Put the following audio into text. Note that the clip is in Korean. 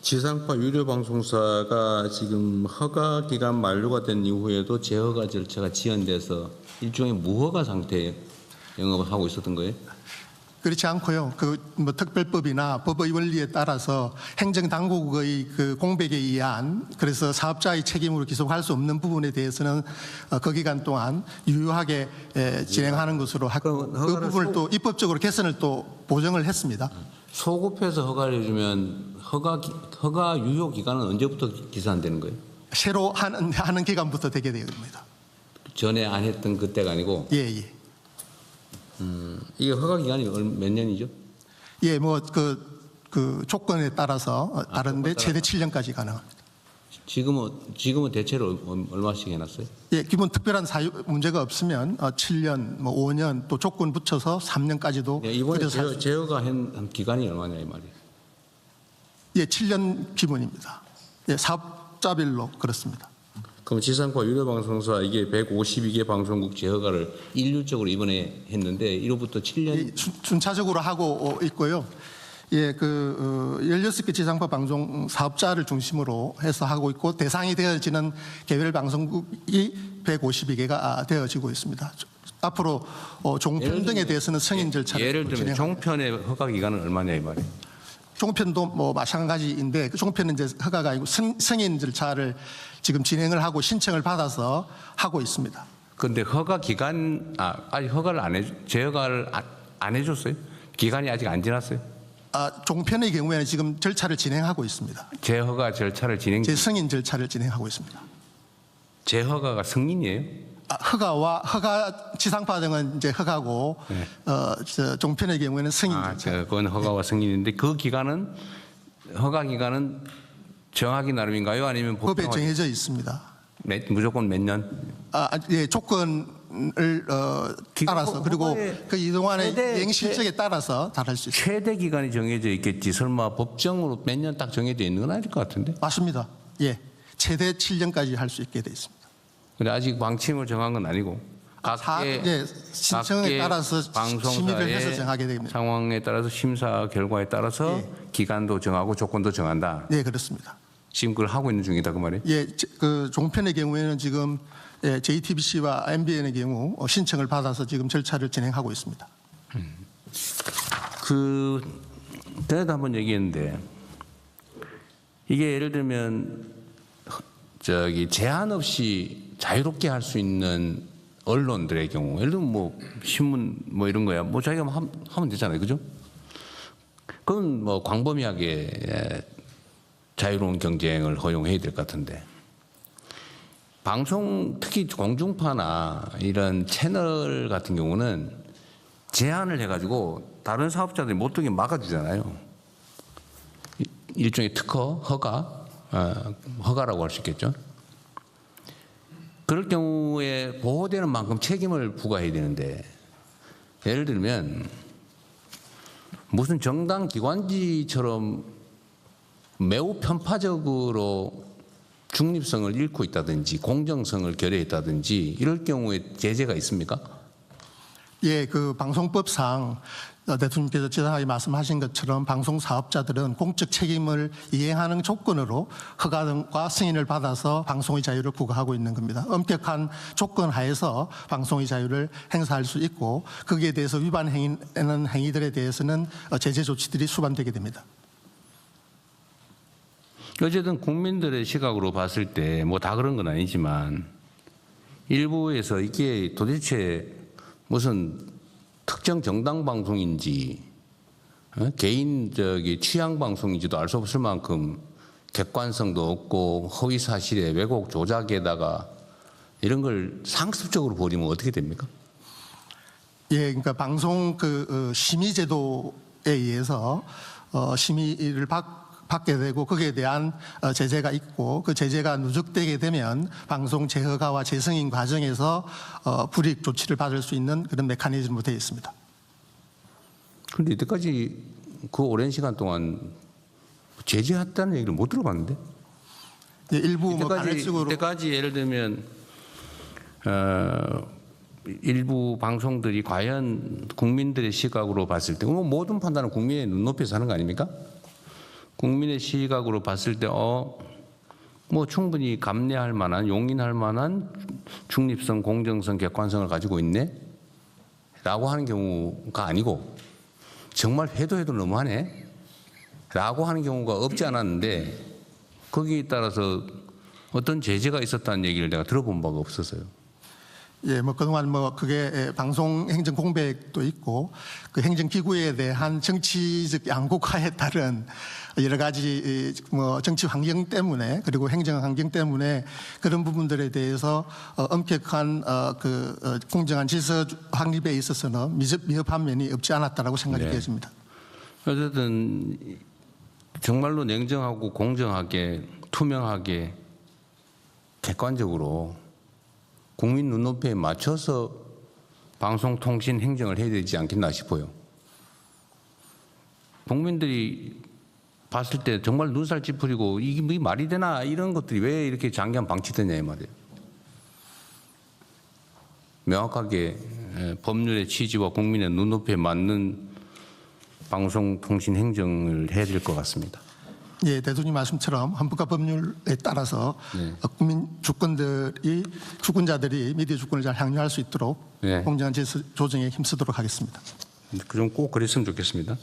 지상파 유료 방송사가 지금 허가 기간 만료가 된 이후에도 재허가 절차가 지연돼서 일종의 무허가 상태에 영업을 하고 있었던 거예요? 그렇지 않고요. 뭐 특별법이나 법의 원리에 따라서 행정당국의 그 공백에 의한, 그래서 사업자의 책임으로 기소할 수 없는 부분에 대해서는 그 기간 동안 유효하게 진행하는 것으로 하고, 그 부분을 또 입법적으로 개선을 또 보정을 했습니다. 소급해서 허가를 해주면 허가 유효 기간은 언제부터 기산되는 거예요? 새로 하는 기간부터 되게 됩니다. 전에 안 했던 그때가 아니고? 예. 이게 허가 기간이 몇 년이죠? 예, 뭐 그 조건에 따라서 다른데 최대 7년까지 가능합니다. 지금은 대체로 얼마씩 해놨어요? 예, 기본 특별한 사유 문제가 없으면 7년, 뭐 5년 또 조건 붙여서 3년까지도. 네, 이번에 제어가 한 기간이 얼마냐 이 말이에요? 예, 7년 기본입니다. 예, 사업자별로 그렇습니다. 그럼 지상파 유료 방송사 이게 152개 방송국 재허가를 일률적으로 이번에 했는데 1호부터 7년 예, 순차적으로 하고 있고요. 예, 16개 지상파 방송 사업자를 중심으로 해서 하고 있고, 대상이 되어지는 개별 방송국이 152개가 되어지고 있습니다. 앞으로 종편 등에 대해서는 승인 절차를 예를 들면 종편의 허가 기간은 얼마냐 이 말이에요? 종편도 뭐 마찬가지인데, 그 종편은 이제 허가가 아니고 승인 절차를 지금 진행을 하고 신청을 받아서 하고 있습니다. 그런데 허가 기간 아직 허가를 재허가를 안 해줬어요? 기간이 아직 안 지났어요? 종편의 경우에는 지금 절차를 진행하고 있습니다. 재허가 절차를 재승인 절차를 진행하고 있습니다. 재허가가 승인이에요? 허가 지상파 등은 이제 허가고, 네. 종편의 경우에는 승인 절차. 그건 허가와 승인인데 그 기간은 허가 기간은 정하기 나름인가요? 아니면 법에 정해져 있습니다. 무조건 몇 년? 예, 조건을 따라서, 그리고 그 이동안의 이행 실적에 따라서 다를 수 있습니다. 최대 기간이 정해져 있겠지. 설마 법정으로 몇 년 딱 정해져 있는 건 아닐 것 같은데? 맞습니다. 예, 최대 7년까지 할 수 있게 돼 있습니다. 근데 아직 방침을 정한 건 아니고 예, 신청에 따라서 심의를 해서 정하게 됩니다. 상황에 따라서 심사 결과에 따라서 예. 기간도 정하고 조건도 정한다. 네, 그렇습니다. 지금 그걸 하고 있는 중이다 그 말이에요? 예, 그 종편의 경우에는 지금 JTBC와 MBN의 경우 신청을 받아서 지금 절차를 진행하고 있습니다. 전에도 한번 얘기했는데 이게 예를 들면 제한 없이 자유롭게 할 수 있는 언론들의 경우, 예를 들면 뭐 신문 뭐 이런 거야, 뭐 자기가 하면 되잖아요, 그죠? 그건 뭐 광범위하게 자유로운 경쟁을 허용해야 될 것 같은데, 방송 특히 공중파나 이런 채널 같은 경우는 제한을 해가지고 다른 사업자들이 못 되게 막아주잖아요. 일종의 특허, 허가라고 할 수 있겠죠. 그럴 경우에 보호되는 만큼 책임을 부과해야 되는데, 예를 들면 무슨 정당 기관지처럼 매우 편파적으로 중립성을 잃고 있다든지 공정성을 결여했다든지 이럴 경우에 제재가 있습니까? 예, 그 방송법상 대통령께서 지상하게 말씀하신 것처럼 방송 사업자들은 공적 책임을 이행하는 조건으로 허가 등과 승인을 받아서 방송의 자유를 구가하고 있는 겁니다. 엄격한 조건 하에서 방송의 자유를 행사할 수 있고, 거기에 대해서 위반하는 행위들에 대해서는 제재 조치들이 수반되게 됩니다. 어쨌든 국민들의 시각으로 봤을 때 뭐 다 그런 건 아니지만 일부에서 이게 도대체 무슨 특정 정당 방송인지 개인 취향 방송인지도 알 수 없을 만큼 객관성도 없고 허위 사실에 왜곡 조작에다가 이런 걸 상습적으로 벌이면 어떻게 됩니까? 예, 그러니까 방송 심의 제도에 의해서 심의를 받게 되고, 거기에 대한 제재가 있고, 그 제재가 누적되게 되면 방송 재허가와 재승인 과정에서 불이익 조치를 받을 수 있는 그런 메커니즘으로 되어 있습니다. 그런데 이때까지 그 오랜 시간 동안 제재했다는 얘기를 못 들어봤는데? 예, 일부 간헐적으로 이때까지 예를 들면 일부 방송들이 과연 국민들의 시각으로 봤을 때 모든 판단은 국민의 눈높이에서 하는 거 아닙니까? 국민의 시각으로 봤을 때 뭐 충분히 감내할 만한 용인할 만한 중립성, 공정성, 객관성을 가지고 있네? 라고 하는 경우가 아니고 정말 해도 너무하네? 라고 하는 경우가 없지 않았는데 거기에 따라서 어떤 제재가 있었다는 얘기를 내가 들어본 바가 없어서요. 예, 뭐 그동안 뭐 그게 방송 행정 공백도 있고 그 행정 기구에 대한 정치적 양극화에 따른 여러 가지 뭐 정치 환경 때문에 그리고 행정 환경 때문에 그런 부분들에 대해서 엄격한 공정한 질서 확립에 있어서는 미흡한 면이 없지 않았다라고 생각이 네. 되어집니다. 어쨌든 정말로 냉정하고 공정하게 투명하게 객관적으로 국민 눈높이에 맞춰서 방송통신 행정을 해야 되지 않겠나 싶어요. 국민들이 봤을 때 정말 눈살 찌푸리고 이게 말이 되나 이런 것들이 왜 이렇게 장기간 방치되냐 이 말이에요. 명확하게 법률의 취지와 국민의 눈높이에 맞는 방송통신 행정을 해야 될 것 같습니다. 예, 대통령 말씀처럼 헌법과 법률에 따라서 네. 국민 주권자들이 미디어 주권을 잘 향유할 수 있도록 네. 공정한 질서 조정에 힘쓰도록 하겠습니다. 좀 꼭 그랬으면 좋겠습니다.